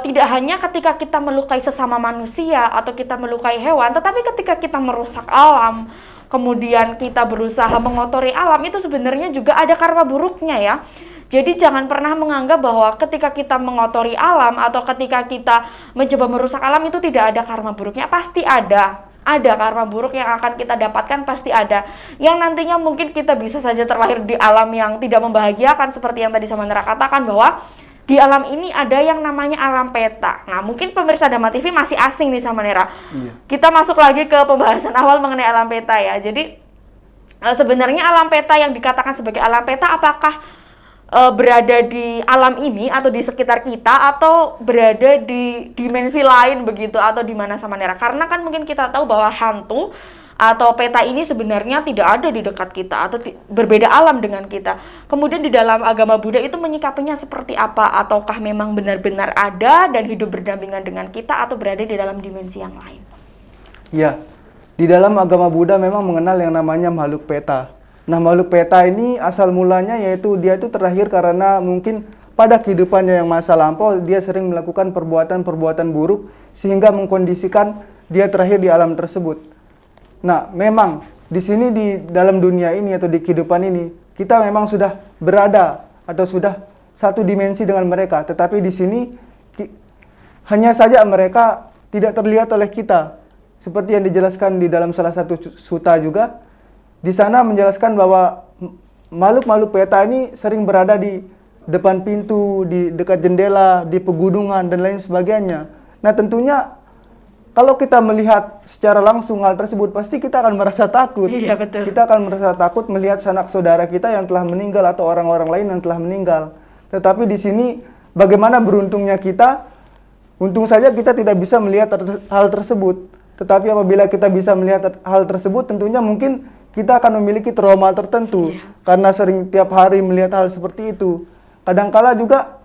tidak hanya ketika kita melukai sesama manusia atau kita melukai hewan, tetapi ketika kita merusak alam, kemudian kita berusaha mengotori alam, itu sebenarnya juga ada karma buruknya ya. Jadi jangan pernah menganggap bahwa ketika kita mengotori alam atau ketika kita mencoba merusak alam itu tidak ada karma buruknya. Pasti ada karma buruk yang akan kita dapatkan, pasti ada. Yang nantinya mungkin kita bisa saja terlahir di alam yang tidak membahagiakan, seperti yang tadi Samanera katakan bahwa di alam ini ada yang namanya alam peta. Nah, mungkin pemirsa Dhamma TV masih asing nih Samanera. Iya. Kita masuk lagi ke pembahasan awal mengenai alam peta ya. Jadi sebenarnya alam peta yang dikatakan sebagai alam peta apakah berada di alam ini atau di sekitar kita atau berada di dimensi lain begitu atau di mana Samanera? Karena kan mungkin kita tahu bahwa hantu atau peta ini sebenarnya tidak ada di dekat kita atau berbeda alam dengan kita. Kemudian di dalam agama Buddha itu menyikapinya seperti apa? Ataukah memang benar-benar ada dan hidup berdampingan dengan kita atau berada di dalam dimensi yang lain? Ya, di dalam agama Buddha memang mengenal yang namanya makhluk peta. Nah, makhluk peta ini asal mulanya yaitu dia itu terlahir karena mungkin pada kehidupannya yang masa lampau dia sering melakukan perbuatan-perbuatan buruk sehingga mengkondisikan dia terlahir di alam tersebut. Nah, memang di sini di dalam dunia ini atau di kehidupan ini kita memang sudah berada atau sudah satu dimensi dengan mereka, tetapi di sini hanya saja mereka tidak terlihat oleh kita. Seperti yang dijelaskan di dalam salah satu sutta juga, di sana menjelaskan bahwa makhluk-makhluk peta ini sering berada di depan pintu, di dekat jendela, di pegunungan, dan lain sebagainya. Nah, tentunya kalau kita melihat secara langsung hal tersebut, pasti kita akan merasa takut. Iya, betul. Kita akan merasa takut melihat sanak saudara kita yang telah meninggal atau orang-orang lain yang telah meninggal. Tetapi di sini bagaimana beruntungnya kita, untung saja kita tidak bisa melihat hal tersebut. Tetapi apabila kita bisa melihat hal tersebut, tentunya mungkin kita akan memiliki trauma tertentu karena sering tiap hari melihat hal seperti itu. Kadangkala juga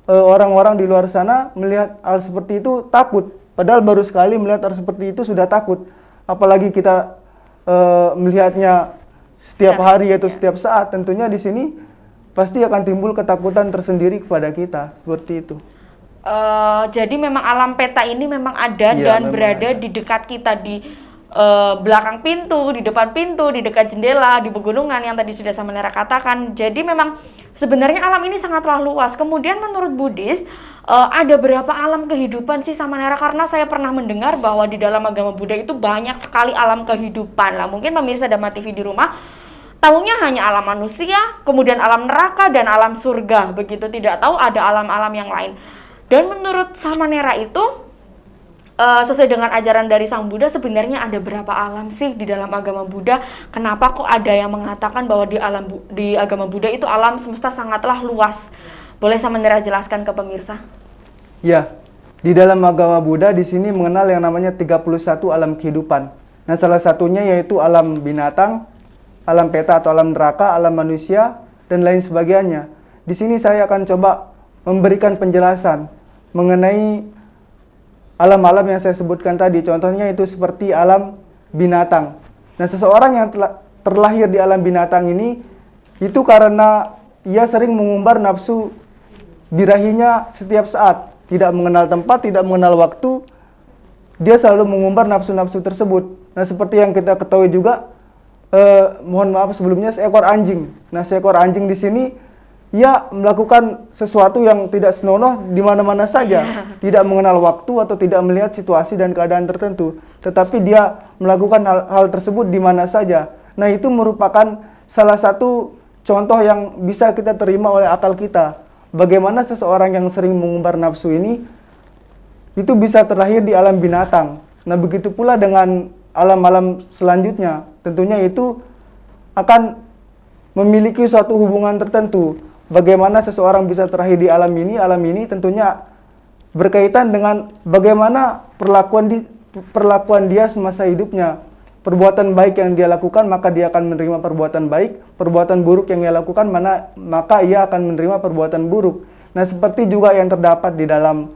orang-orang di luar sana melihat hal seperti itu takut, padahal baru sekali melihat hal seperti itu sudah takut. Apalagi kita melihatnya setiap hari atau setiap saat, tentunya di sini pasti akan timbul ketakutan tersendiri kepada kita, seperti itu. Jadi memang alam peta ini memang ada dan berada di dekat kita, di belakang pintu, di depan pintu, di dekat jendela, di pegunungan yang tadi sudah Samanera katakan. Jadi memang sebenarnya alam ini sangatlah luas. Kemudian menurut Buddhis ada berapa alam kehidupan sih Samanera? Karena saya pernah mendengar bahwa di dalam agama Buddha itu banyak sekali alam kehidupan lah. Mungkin pemirsa Dhamma TV di rumah tahunya hanya alam manusia, kemudian alam neraka dan alam surga. Begitu, tidak tahu ada alam-alam yang lain. Dan menurut Samanera itu sesuai dengan ajaran dari Sang Buddha, sebenarnya ada berapa alam sih di dalam agama Buddha? Kenapa kok ada yang mengatakan bahwa di agama Buddha itu alam semesta sangatlah luas? Boleh Samanera jelaskan ke pemirsa? Ya, di dalam agama Buddha di sini mengenal yang namanya 31 alam kehidupan. Nah, salah satunya yaitu alam binatang, alam peta atau alam neraka, alam manusia, dan lain sebagainya. Di sini saya akan coba memberikan penjelasan mengenai alam-alam yang saya sebutkan tadi. Contohnya itu seperti alam binatang. Nah, seseorang yang terlahir di alam binatang ini itu karena ia sering mengumbar nafsu birahinya setiap saat, tidak mengenal tempat, tidak mengenal waktu. Dia selalu mengumbar nafsu-nafsu tersebut. Nah, seperti yang kita ketahui juga, mohon maaf sebelumnya, seekor anjing. Nah, seekor anjing di sini ia melakukan sesuatu yang tidak senonoh di mana-mana saja, tidak mengenal waktu atau tidak melihat situasi dan keadaan tertentu, tetapi dia melakukan hal tersebut di mana saja. Nah, itu merupakan salah satu contoh yang bisa kita terima oleh akal kita. Bagaimana seseorang yang sering mengumbar nafsu ini itu bisa terlahir di alam binatang. Nah, begitu pula dengan alam-alam selanjutnya, tentunya itu akan memiliki suatu hubungan tertentu. Bagaimana seseorang bisa terlahir di alam ini tentunya berkaitan dengan bagaimana perlakuan dia semasa hidupnya. Perbuatan baik yang dia lakukan, maka dia akan menerima perbuatan baik. Perbuatan buruk yang dia lakukan, maka ia akan menerima perbuatan buruk. Nah, seperti juga yang terdapat di dalam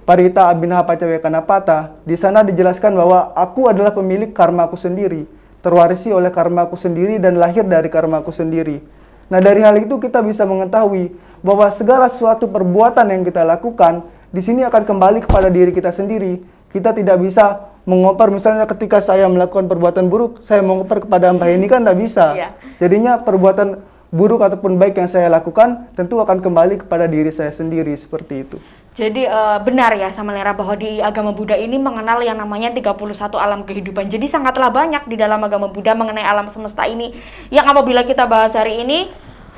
Parita Abhinaha Paccavekkanapata, di sana dijelaskan bahwa aku adalah pemilik karmaku sendiri, terwarisi oleh karmaku sendiri dan lahir dari karmaku sendiri. Nah, dari hal itu kita bisa mengetahui bahwa segala suatu perbuatan yang kita lakukan di sini akan kembali kepada diri kita sendiri. Kita tidak bisa mengoper, misalnya ketika saya melakukan perbuatan buruk, saya mengoper kepada Mbak Heni, kan tidak bisa. Jadinya perbuatan buruk ataupun baik yang saya lakukan tentu akan kembali kepada diri saya sendiri, seperti itu. Jadi benar ya Samanera bahwa di agama Buddha ini mengenal yang namanya 31 alam kehidupan. Jadi sangatlah banyak di dalam agama Buddha mengenai alam semesta ini. Yang apabila kita bahas hari ini,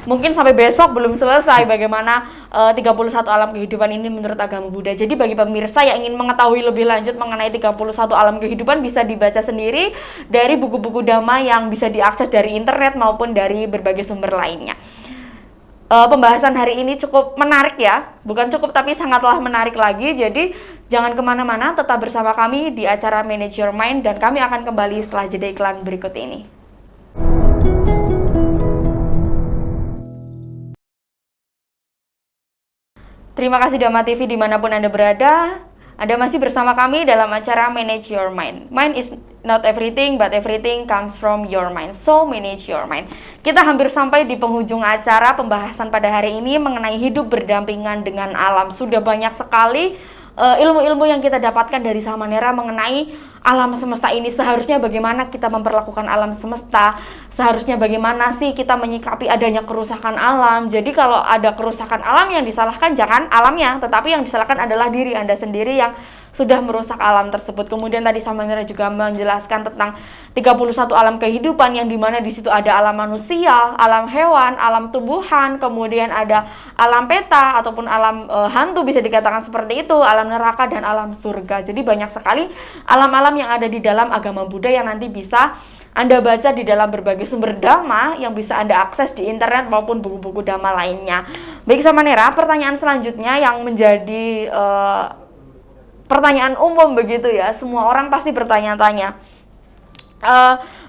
mungkin sampai besok belum selesai bagaimana 31 alam kehidupan ini menurut agama Buddha. Jadi bagi pemirsa yang ingin mengetahui lebih lanjut mengenai 31 alam kehidupan bisa dibaca sendiri dari buku-buku Dhamma yang bisa diakses dari internet maupun dari berbagai sumber lainnya. Pembahasan hari ini cukup menarik ya, bukan cukup tapi sangatlah menarik lagi. Jadi jangan kemana-mana, tetap bersama kami di acara Manage Your Mind dan kami akan kembali setelah jeda iklan berikut ini. Terima kasih Dhamma TV dimanapun Anda berada. Anda masih bersama kami dalam acara Manage Your Mind. Mind is not everything, but everything comes from your mind. So, manage your mind. Kita hampir sampai di penghujung acara pembahasan pada hari ini mengenai hidup berdampingan dengan alam. Sudah banyak sekali ilmu-ilmu yang kita dapatkan dari Samanera mengenai alam semesta ini. Seharusnya bagaimana kita memperlakukan alam semesta, seharusnya bagaimana sih kita menyikapi adanya kerusakan alam. Jadi kalau ada kerusakan alam, yang disalahkan jangan alamnya, tetapi yang disalahkan adalah diri Anda sendiri yang sudah merusak alam tersebut. Kemudian tadi Samanera juga menjelaskan tentang 31 alam kehidupan yang dimana di situ ada alam manusia, alam hewan, alam tumbuhan, kemudian ada alam peta ataupun alam hantu bisa dikatakan seperti itu, alam neraka dan alam surga. Jadi banyak sekali alam-alam yang ada di dalam agama Buddha yang nanti bisa Anda baca di dalam berbagai sumber Dhamma yang bisa Anda akses di internet maupun buku-buku Dhamma lainnya. Baik Samanera, pertanyaan selanjutnya yang menjadi pertanyaan umum begitu ya, semua orang pasti bertanya-tanya,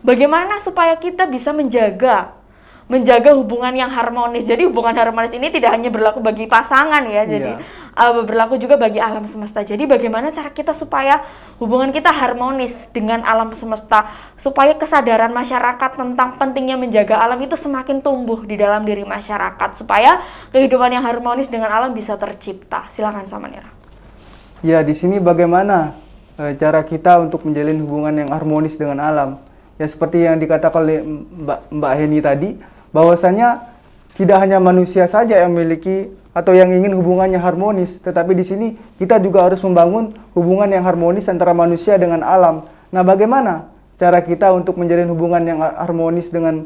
bagaimana supaya kita bisa menjaga hubungan yang harmonis. Jadi hubungan harmonis ini tidak hanya berlaku bagi pasangan ya, jadi berlaku juga bagi alam semesta. Jadi bagaimana cara kita supaya hubungan kita harmonis dengan alam semesta, supaya kesadaran masyarakat tentang pentingnya menjaga alam itu semakin tumbuh di dalam diri masyarakat, supaya kehidupan yang harmonis dengan alam bisa tercipta. Silakan Samanera. Ya, di sini bagaimana cara kita untuk menjalin hubungan yang harmonis dengan alam? Ya, seperti yang dikatakan oleh Mbak Heni tadi, bahwasanya tidak hanya manusia saja yang memiliki atau yang ingin hubungannya harmonis, tetapi di sini kita juga harus membangun hubungan yang harmonis antara manusia dengan alam. Nah, bagaimana cara kita untuk menjalin hubungan yang harmonis dengan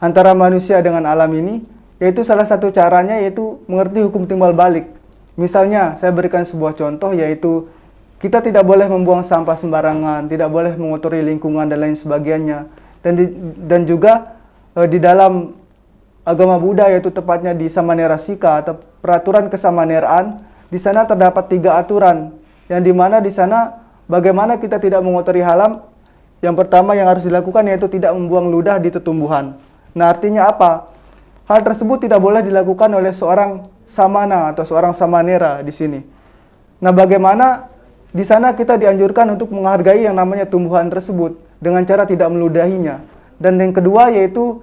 antara manusia dengan alam ini? Yaitu salah satu caranya yaitu mengerti hukum timbal balik. Misalnya, saya berikan sebuah contoh, yaitu kita tidak boleh membuang sampah sembarangan, tidak boleh mengotori lingkungan dan lain sebagainya. Dan juga di dalam agama Buddha, yaitu tepatnya di Samanera Sika atau peraturan kesamaneraan, di sana terdapat 3 aturan, yang dimana di sana bagaimana kita tidak mengotori alam. Yang pertama yang harus dilakukan yaitu tidak membuang ludah di tetumbuhan. Nah, artinya apa? Hal tersebut tidak boleh dilakukan oleh seorang samana atau seorang samanera di sini. Nah, bagaimana di sana kita dianjurkan untuk menghargai yang namanya tumbuhan tersebut dengan cara tidak meludahinya. Dan yang kedua yaitu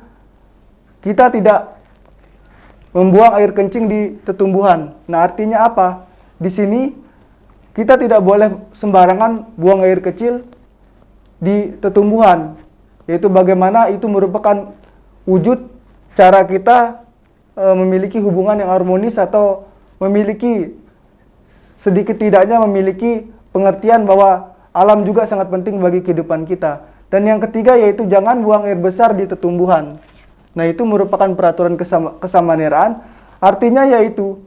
kita tidak membuang air kencing di tetumbuhan. Nah, artinya apa? Di sini kita tidak boleh sembarangan buang air kecil di tetumbuhan. Yaitu bagaimana itu merupakan wujud cara kita memiliki hubungan yang harmonis atau memiliki sedikit tidaknya memiliki pengertian bahwa alam juga sangat penting bagi kehidupan kita. Dan yang ketiga yaitu jangan buang air besar di tetumbuhan. Nah, itu merupakan peraturan kesamanieraan. Artinya yaitu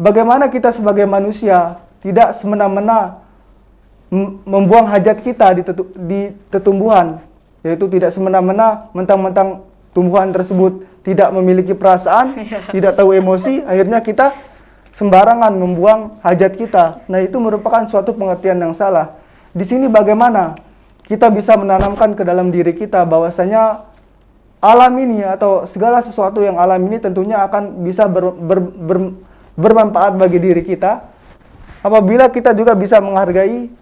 bagaimana kita sebagai manusia tidak semena-mena membuang hajat kita di tetumbuhan. Yaitu tidak semena-mena mentang-mentang tumbuhan tersebut tidak memiliki perasaan, tidak tahu emosi, akhirnya kita sembarangan membuang hajat kita. Nah, itu merupakan suatu pengertian yang salah. Di sini bagaimana kita bisa menanamkan ke dalam diri kita bahwasanya alam ini atau segala sesuatu yang alam ini tentunya akan bisa bermanfaat bagi diri kita apabila kita juga bisa menghargai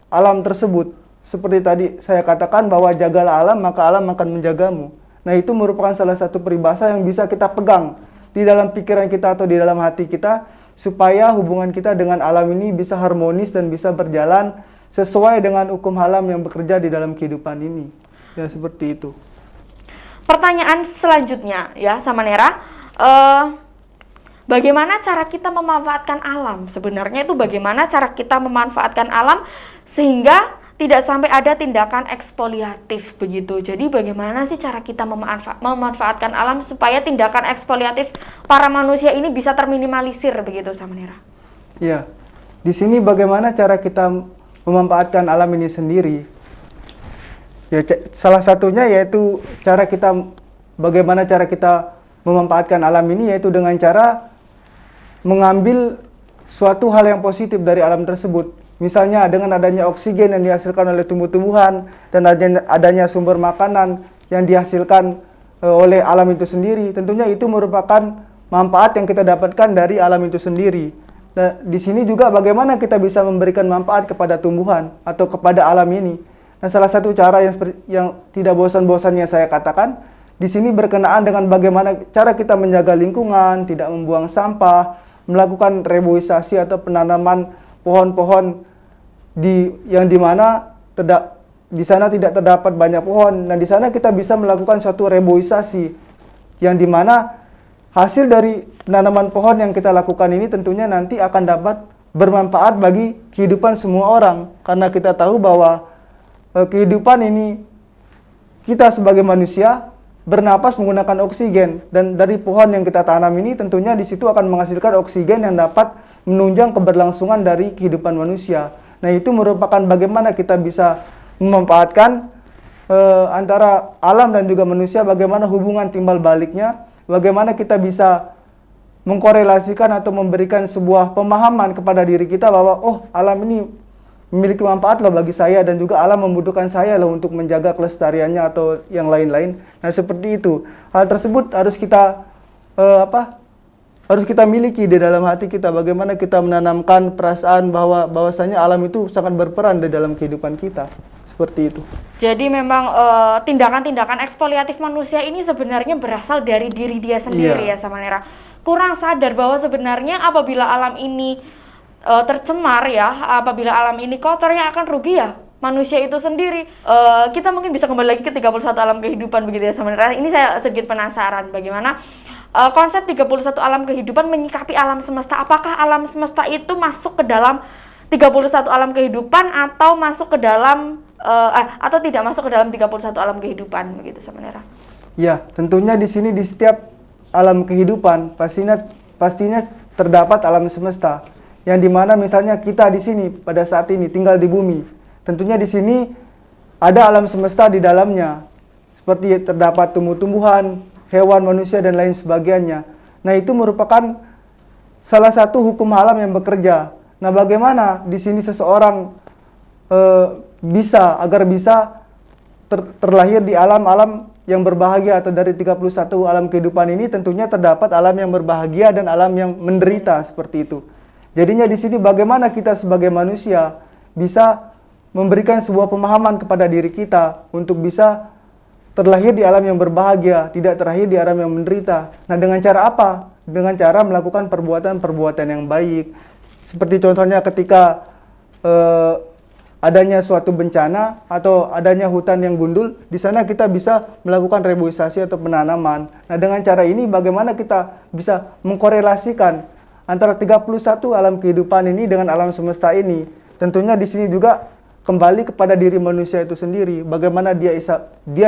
alam tersebut. Seperti tadi saya katakan bahwa jagalah alam maka alam akan menjagamu. Nah, itu merupakan salah satu peribahasa yang bisa kita pegang di dalam pikiran kita atau di dalam hati kita supaya hubungan kita dengan alam ini bisa harmonis dan bisa berjalan sesuai dengan hukum alam yang bekerja di dalam kehidupan ini. Ya, seperti itu. Pertanyaan selanjutnya ya Samanera, bagaimana cara kita memanfaatkan alam? Sebenarnya itu bagaimana cara kita memanfaatkan alam sehingga tidak sampai ada tindakan ekspoliatif begitu. Jadi bagaimana sih cara kita memanfaatkan alam supaya tindakan ekspoliatif para manusia ini bisa terminimalisir begitu, Samanera? Ya, di sini bagaimana cara kita memanfaatkan alam ini sendiri? Ya, salah satunya yaitu bagaimana cara kita memanfaatkan alam ini yaitu dengan cara mengambil suatu hal yang positif dari alam tersebut. Misalnya dengan adanya oksigen yang dihasilkan oleh tumbuh-tumbuhan dan adanya sumber makanan yang dihasilkan oleh alam itu sendiri, tentunya itu merupakan manfaat yang kita dapatkan dari alam itu sendiri. Nah, di sini juga bagaimana kita bisa memberikan manfaat kepada tumbuhan atau kepada alam ini. Nah, salah satu cara yang tidak bosan-bosannya saya katakan di sini berkenaan dengan bagaimana cara kita menjaga lingkungan, tidak membuang sampah, melakukan reboisasi atau penanaman pohon-pohon yang dimana di sana tidak terdapat banyak pohon. Dan di sana kita bisa melakukan suatu reboisasi yang dimana hasil dari penanaman pohon yang kita lakukan ini tentunya nanti akan dapat bermanfaat bagi kehidupan semua orang. Karena kita tahu bahwa kehidupan ini kita sebagai manusia bernapas menggunakan oksigen, dan dari pohon yang kita tanam ini tentunya di situ akan menghasilkan oksigen yang dapat menunjang keberlangsungan dari kehidupan manusia. Nah, itu merupakan bagaimana kita bisa memanfaatkan antara alam dan juga manusia, bagaimana hubungan timbal baliknya, bagaimana kita bisa mengkorelasikan atau memberikan sebuah pemahaman kepada diri kita bahwa oh, alam ini memiliki manfaat loh bagi saya dan juga alam membutuhkan saya loh untuk menjaga kelestariannya atau yang lain-lain. Nah, seperti itu. Hal tersebut harus kita harus kita miliki di dalam hati kita, bagaimana kita menanamkan perasaan bahwasanya alam itu sangat berperan di dalam kehidupan kita. Seperti itu. Jadi memang tindakan-tindakan ekspoliatif manusia ini sebenarnya berasal dari diri dia sendiri ya Samanera. Kurang sadar bahwa sebenarnya apabila alam ini tercemar ya, apabila alam ini kotor yang akan rugi ya manusia itu sendiri. Kita mungkin bisa kembali lagi ke 31 alam kehidupan begitu ya Samanera. Ini saya sedikit penasaran bagaimana konsep 31 alam kehidupan menyikapi alam semesta. Apakah alam semesta itu masuk ke dalam 31 alam kehidupan atau masuk ke dalam atau tidak masuk ke dalam 31 alam kehidupan begitu Samanera? Ya, tentunya di sini di setiap alam kehidupan pastinya terdapat alam semesta. Yang dimana misalnya kita di sini pada saat ini tinggal di bumi. Tentunya di sini ada alam semesta di dalamnya. Seperti terdapat tumbuh-tumbuhan, hewan, manusia, dan lain sebagainya. Nah, itu merupakan salah satu hukum alam yang bekerja. Nah, bagaimana di sini seseorang agar bisa terlahir di alam-alam yang berbahagia, atau dari 31 alam kehidupan ini tentunya terdapat alam yang berbahagia dan alam yang menderita seperti itu. Jadinya di sini bagaimana kita sebagai manusia bisa memberikan sebuah pemahaman kepada diri kita untuk bisa terlahir di alam yang berbahagia, tidak terlahir di alam yang menderita. Nah, dengan cara apa? Dengan cara melakukan perbuatan-perbuatan yang baik. Seperti contohnya ketika adanya suatu bencana atau adanya hutan yang gundul, di sana kita bisa melakukan reboisasi atau penanaman. Nah, dengan cara ini bagaimana kita bisa mengkorelasikan antara 31 alam kehidupan ini dengan alam semesta ini. Tentunya di sini juga kembali kepada diri manusia itu sendiri, bagaimana dia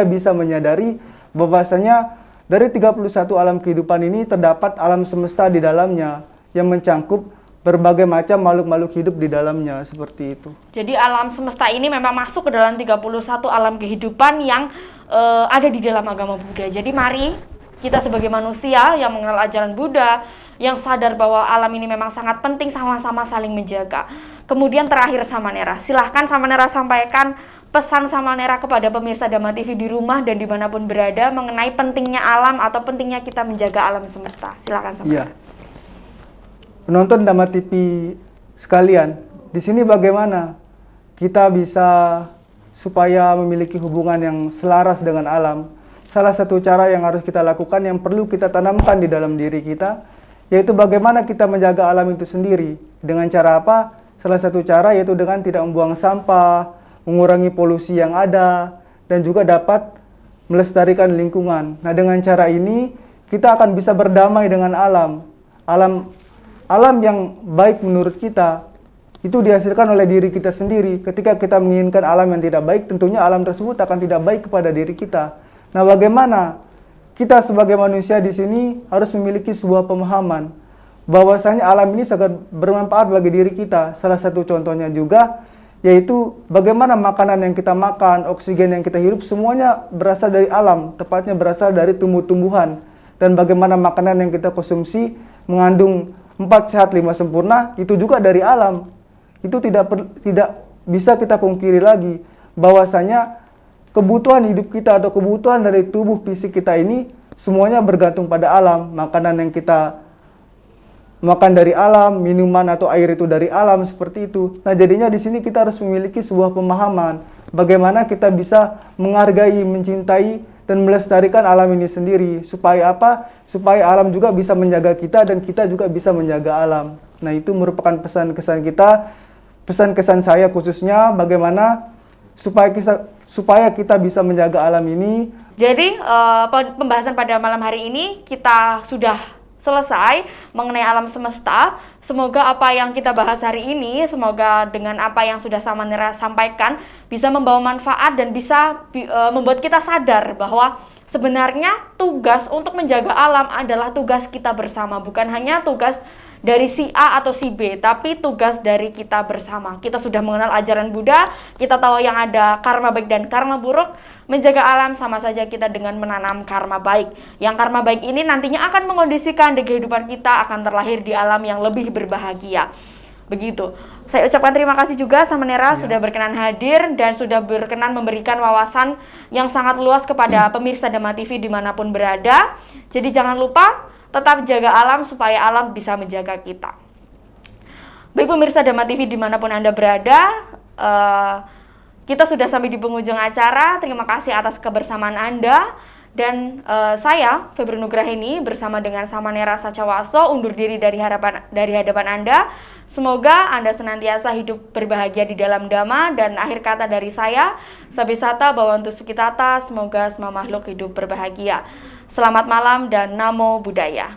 bisa menyadari bahwasanya dari 31 alam kehidupan ini terdapat alam semesta di dalamnya yang mencangkup berbagai macam makhluk-makhluk hidup di dalamnya, seperti itu. Jadi alam semesta ini memang masuk ke dalam 31 alam kehidupan yang ada di dalam agama Buddha. Jadi mari kita sebagai manusia yang mengenal ajaran Buddha, yang sadar bahwa alam ini memang sangat penting, sama-sama saling menjaga. Kemudian terakhir Samanera, silahkan Samanera sampaikan pesan Samanera kepada pemirsa Dhamma TV di rumah dan dimanapun berada mengenai pentingnya alam atau pentingnya kita menjaga alam semesta. Silahkan Samanera. Penonton Dhamma TV sekalian, di sini bagaimana kita bisa supaya memiliki hubungan yang selaras dengan alam? Salah satu cara yang harus kita lakukan, yang perlu kita tanamkan di dalam diri kita, yaitu bagaimana kita menjaga alam itu sendiri. Dengan cara apa? Salah satu cara yaitu dengan tidak membuang sampah, mengurangi polusi yang ada, dan juga dapat melestarikan lingkungan. Nah, dengan cara ini kita akan bisa berdamai dengan alam. Alam yang baik menurut kita itu dihasilkan oleh diri kita sendiri. Ketika kita menginginkan alam yang tidak baik, tentunya alam tersebut akan tidak baik kepada diri kita. Nah, bagaimana kita sebagai manusia di sini harus memiliki sebuah pemahaman bahwasanya alam ini sangat bermanfaat bagi diri kita. Salah satu contohnya juga yaitu bagaimana makanan yang kita makan, oksigen yang kita hirup, semuanya berasal dari alam, tepatnya berasal dari tumbuh-tumbuhan. Dan bagaimana makanan yang kita konsumsi mengandung 4 sehat 5 sempurna, itu juga dari alam. Itu tidak bisa kita pungkiri lagi bahwasanya kebutuhan hidup kita atau kebutuhan dari tubuh fisik kita ini semuanya bergantung pada alam. Makanan yang kita makan dari alam, minuman atau air itu dari alam, seperti itu. Nah, jadinya di sini kita harus memiliki sebuah pemahaman bagaimana kita bisa menghargai, mencintai, dan melestarikan alam ini sendiri. Supaya apa? Supaya alam juga bisa menjaga kita dan kita juga bisa menjaga alam. Nah, itu merupakan pesan-kesan kita, pesan-kesan saya khususnya bagaimana supaya kita bisa menjaga alam ini. Jadi pembahasan pada malam hari ini kita sudah selesai mengenai alam semesta. Semoga apa yang kita bahas hari ini, semoga dengan apa yang sudah Samanera sampaikan bisa membawa manfaat dan bisa membuat kita sadar bahwa sebenarnya tugas untuk menjaga alam adalah tugas kita bersama, bukan hanya tugas dari si A atau si B, tapi tugas dari kita bersama. Kita sudah mengenal ajaran Buddha, kita tahu yang ada karma baik dan karma buruk. Menjaga alam sama saja kita dengan menanam karma baik. Yang karma baik ini nantinya akan mengondisikan di kehidupan kita akan terlahir di alam yang lebih berbahagia. Begitu. Saya ucapkan terima kasih juga Samanera sudah berkenan hadir dan sudah berkenan memberikan wawasan yang sangat luas kepada pemirsa Dhamma TV dimanapun berada. Jadi jangan lupa tetap jaga alam supaya alam bisa menjaga kita. Baik pemirsa Dhamma TV dimanapun Anda berada, kita sudah sampai di penghujung acara. Terima kasih atas kebersamaan Anda. Dan saya, Febri Nugrahini, bersama dengan Samanera Sacawaso, undur diri dari hadapan Anda. Semoga Anda senantiasa hidup berbahagia di dalam Dhamma. Dan akhir kata dari saya, Sabisata Bhawantu Sukhitata, semoga semua makhluk hidup berbahagia. Selamat malam dan Namo Buddhaya.